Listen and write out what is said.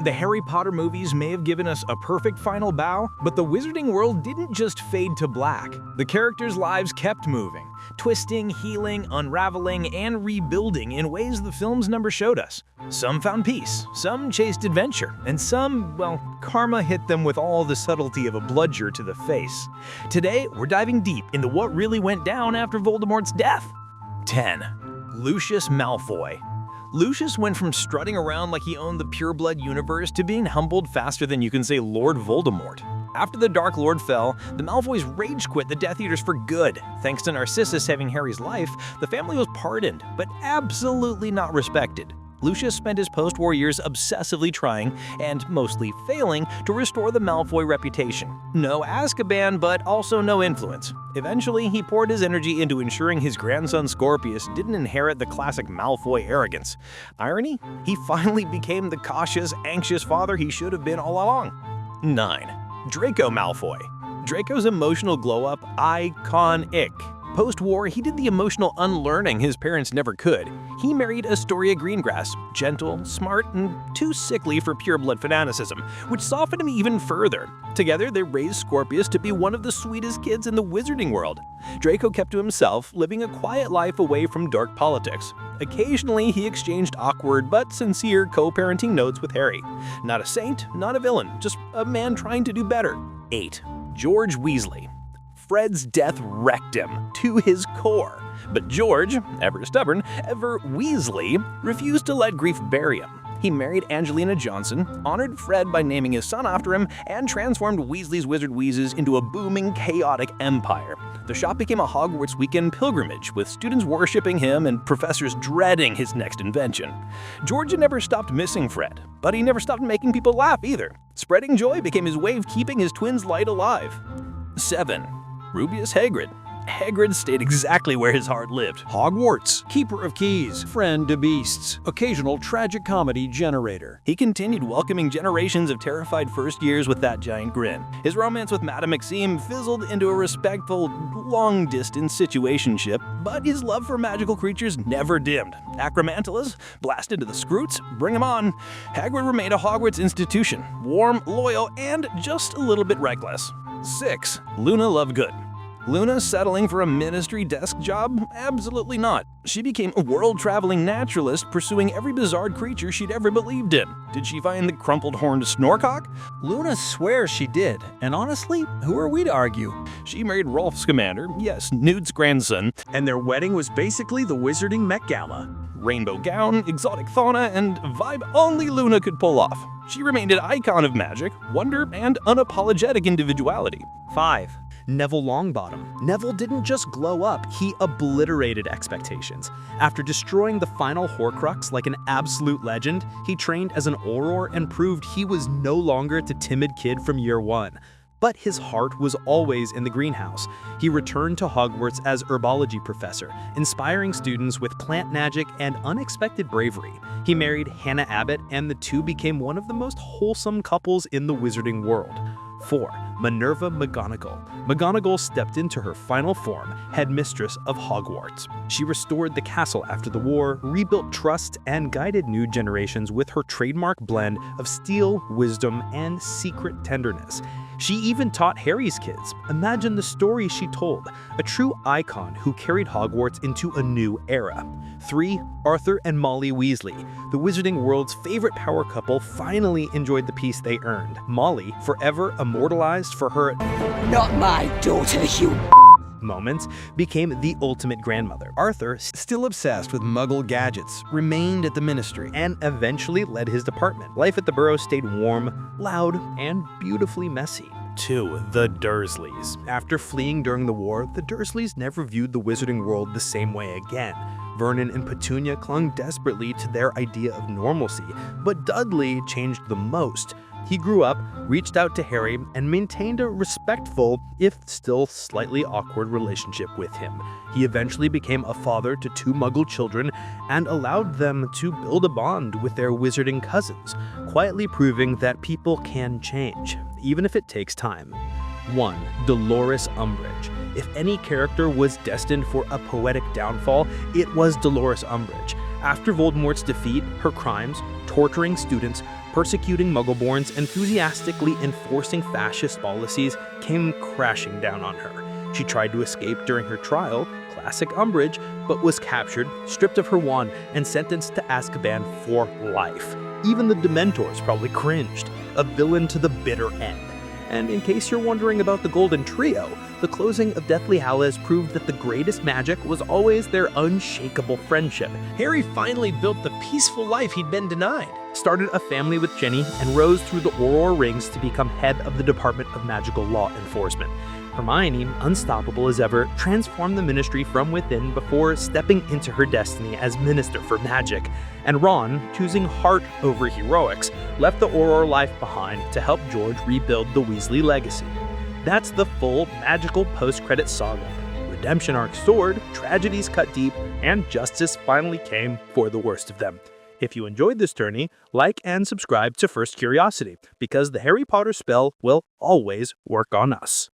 The Harry Potter movies may have given us a perfect final bow, but the wizarding world didn't just fade to black. The characters' lives kept moving, twisting, healing, unraveling, and rebuilding in ways the films never showed us. Some found peace, some chased adventure, and some, well, karma hit them with all the subtlety of a bludger to the face. Today, we're diving deep into what really went down after Voldemort's death. 10. Lucius Malfoy. Lucius went from strutting around like he owned the pureblood universe to being humbled faster than you can say Lord Voldemort. After the Dark Lord fell, the Malfoys rage quit the Death Eaters for good. Thanks to Narcissus saving Harry's life, the family was pardoned, but absolutely not respected. Lucius spent his post-war years obsessively trying, and mostly failing, to restore the Malfoy reputation. No Azkaban, but also no influence. Eventually, he poured his energy into ensuring his grandson Scorpius didn't inherit the classic Malfoy arrogance. Irony? He finally became the cautious, anxious father he should have been all along. 9. Draco Malfoy. Draco's emotional glow-up, iconic. Post-war, he did the emotional unlearning his parents never could. He married Astoria Greengrass, gentle, smart, and too sickly for pureblood fanaticism, which softened him even further. Together, they raised Scorpius to be one of the sweetest kids in the wizarding world. Draco kept to himself, living a quiet life away from dark politics. Occasionally, he exchanged awkward but sincere co-parenting notes with Harry. Not a saint, not a villain, just a man trying to do better. 8. George Weasley. Fred's death wrecked him to his core. But George, ever stubborn, ever Weasley, refused to let grief bury him. He married Angelina Johnson, honored Fred by naming his son after him, and transformed Weasley's Wizard Wheezes into a booming, chaotic empire. The shop became a Hogwarts weekend pilgrimage, with students worshipping him and professors dreading his next invention. George had never stopped missing Fred, but he never stopped making people laugh either. Spreading joy became his way of keeping his twin's light alive. 7. Rubeus Hagrid. Hagrid stayed exactly where his heart lived. Hogwarts, keeper of keys, friend to beasts, occasional tragic comedy generator. He continued welcoming generations of terrified first years with that giant grin. His romance with Madame Maxime fizzled into a respectful, long-distance situationship, but his love for magical creatures never dimmed. Acromantulas, blast into the Scroots, bring 'em on. Hagrid remained a Hogwarts institution, warm, loyal, and just a little bit reckless. 6. Luna Lovegood. Luna settling for a ministry desk job? Absolutely not. She became a world-traveling naturalist, pursuing every bizarre creature she'd ever believed in. Did she find the crumpled horned Snorcock? Luna swears she did, and honestly, who are we to argue? She married Rolf Scamander, yes, Newt's grandson, and their wedding was basically the Wizarding Met Gala. Rainbow gown, exotic fauna, and vibe only Luna could pull off. She remained an icon of magic, wonder, and unapologetic individuality. 5. Neville Longbottom. Neville didn't just glow up, he obliterated expectations. After destroying the final Horcrux like an absolute legend, he trained as an Auror and proved he was no longer the timid kid from year 1. But his heart was always in the greenhouse. He returned to Hogwarts as herbology professor, inspiring students with plant magic and unexpected bravery. He married Hannah Abbott, and the two became one of the most wholesome couples in the wizarding world. 4. Minerva McGonagall. McGonagall stepped into her final form, headmistress of Hogwarts. She restored the castle after the war, rebuilt trust, and guided new generations with her trademark blend of steel, wisdom, and secret tenderness. She even taught Harry's kids. Imagine the story she told, a true icon who carried Hogwarts into a new era. 3. Arthur and Molly Weasley. The wizarding world's favorite power couple finally enjoyed the peace they earned. Molly, forever immortalized for her "Not my daughter, you moments, became the ultimate grandmother. Arthur, still obsessed with Muggle gadgets, remained at the ministry and eventually led his department. Life at the Burrow stayed warm, loud, and beautifully messy. 2. The Dursleys. After fleeing during the war, the Dursleys never viewed the wizarding world the same way again. Vernon and Petunia clung desperately to their idea of normalcy, but Dudley changed the most. He grew up, reached out to Harry, and maintained a respectful, if still slightly awkward relationship with him. He eventually became a father to 2 Muggle children and allowed them to build a bond with their wizarding cousins, quietly proving that people can change, even if it takes time. 1. Dolores Umbridge. If any character was destined for a poetic downfall, it was Dolores Umbridge. After Voldemort's defeat, her crimes, torturing students, persecuting Muggleborns, enthusiastically enforcing fascist policies, came crashing down on her. She tried to escape during her trial, classic Umbridge, but was captured, stripped of her wand, and sentenced to Azkaban for life. Even the Dementors probably cringed, a villain to the bitter end. And in case you're wondering about the Golden Trio, the closing of Deathly Hallows proved that the greatest magic was always their unshakable friendship. Harry finally built the peaceful life he'd been denied. Started a family with Ginny, and rose through the Auror Rings to become head of the Department of Magical Law Enforcement. Hermione, unstoppable as ever, transformed the Ministry from within before stepping into her destiny as Minister for Magic. And Ron, choosing heart over heroics, left the Auror life behind to help George rebuild the Weasley legacy. That's the full magical post-credit saga. Redemption arc soared, tragedies cut deep, and justice finally came for the worst of them. If you enjoyed this tourney, like and subscribe to First Curiosity, because the Harry Potter spell will always work on us.